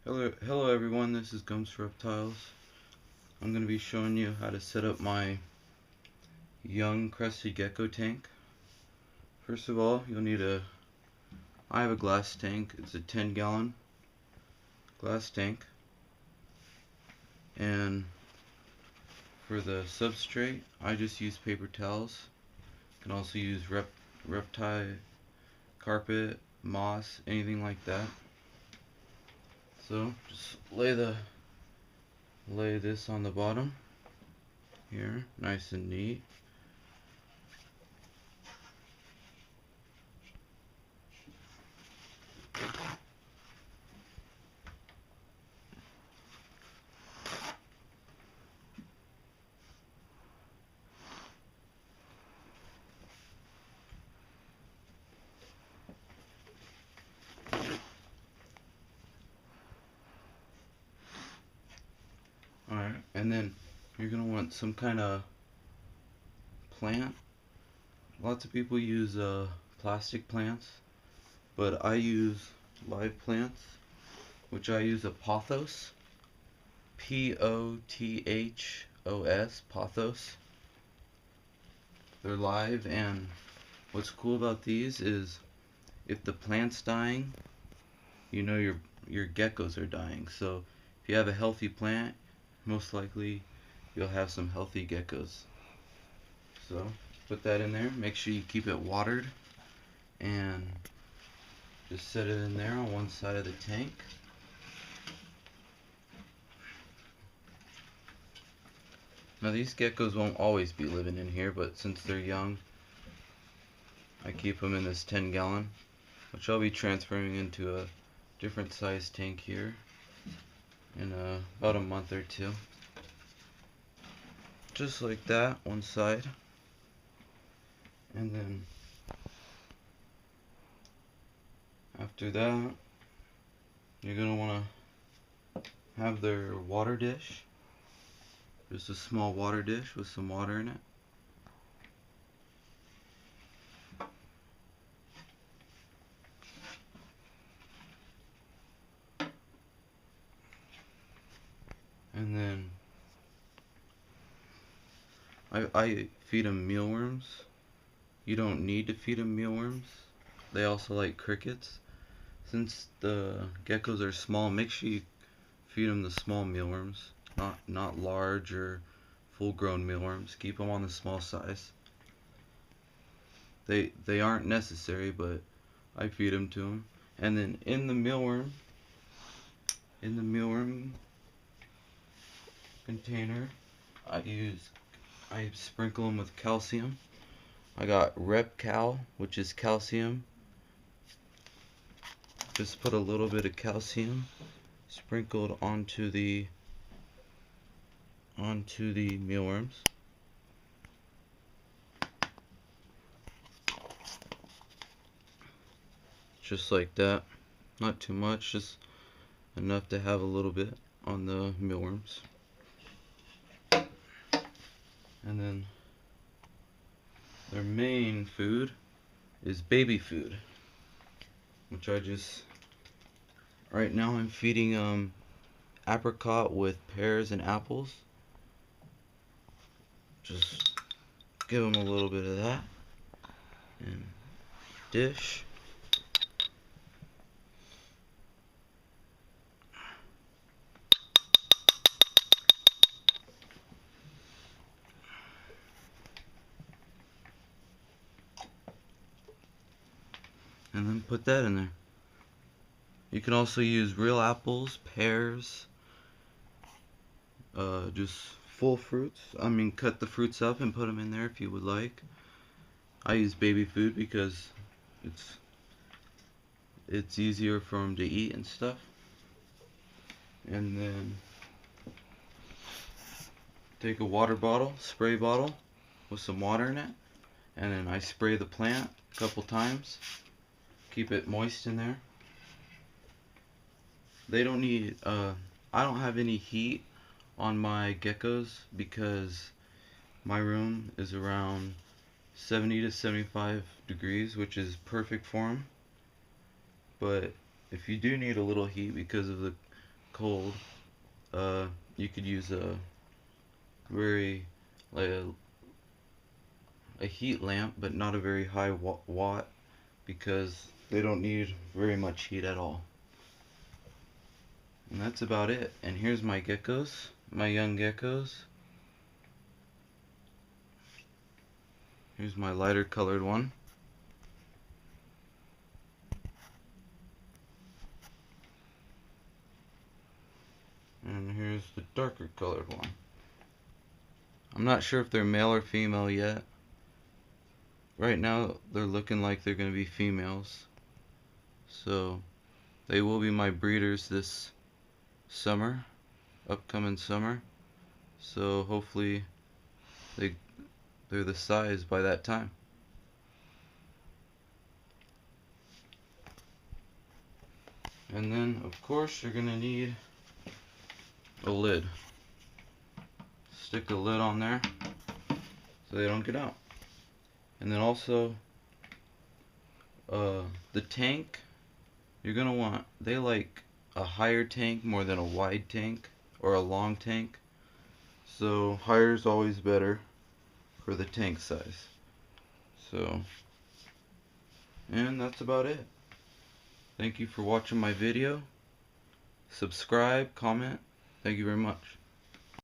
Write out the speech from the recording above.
Hello everyone, this is Gums Reptiles. I'm going to be showing you how to set up my young Crested Gecko tank. First of all, I have a glass tank. It's a 10-gallon glass tank. And for the substrate, I just use paper towels. You can also use reptile carpet, moss, anything like that. So just lay this on the bottom here, nice and neat. Alright, and then you're going to want some kind of plant. Lots of people use plastic plants, but I use live plants, which I use a pothos. P-O-T-H-O-S, pothos. They're live, and what's cool about these is if the plant's dying, you know your geckos are dying. So if you have a healthy plant, most likely you'll have some healthy geckos. So put that in there. Make sure you keep it watered, and just set it in there on one side of the tank. Now these geckos won't always be living in here, but since they're young, I keep them in this 10-gallon, which I'll be transferring into a different size tank here in about a month or two. Just like that, one side. And then after that, you're going to want to have their water dish. Just a small water dish with some water in it. And then I feed them mealworms. You don't need to feed them mealworms. They also like crickets. Since the geckos are small, make sure you feed them the small mealworms, not large or full-grown mealworms. Keep them on the small size. They aren't necessary, but I feed them to them. And then in the mealworm container, I sprinkle them with calcium. I got Rep Cal, which is calcium. Just put a little bit of calcium sprinkled onto the mealworms. Just like that. Not too much, just enough to have a little bit on the mealworms. And then their main food is baby food, which right now I'm feeding apricot with pears and apples. Just give them a little bit of that, and dish. And then put that in there. You can also use real apples, pears, just full fruits. I mean, cut the fruits up and put them in there if you would like. I use baby food because it's easier for them to eat and stuff. And then take a water bottle, spray bottle with some water in it, and then I spray the plant a couple times. Keep it moist in there. They don't need, I don't have any heat on my geckos because my room is around 70 to 75 degrees, which is perfect for them. But if you do need a little heat because of the cold, you could use a very, like a heat lamp, but not a very high watt, because they don't need very much heat at all. And that's about it. And here's my geckos, my young geckos. Here's my lighter colored one. And here's the darker colored one. I'm not sure if they're male or female yet. Right now they're looking like they're going to be females. So they will be my breeders this summer, upcoming summer. So hopefully they're the size by that time. And then of course you're going to need a lid. Stick a lid on there so they don't get out. And then also the tank, you're gonna want, they like a higher tank more than a wide tank or a long tank, so higher is always better for the tank size. So, and that's about it. Thank you for watching my video. Subscribe, comment. Thank you very much.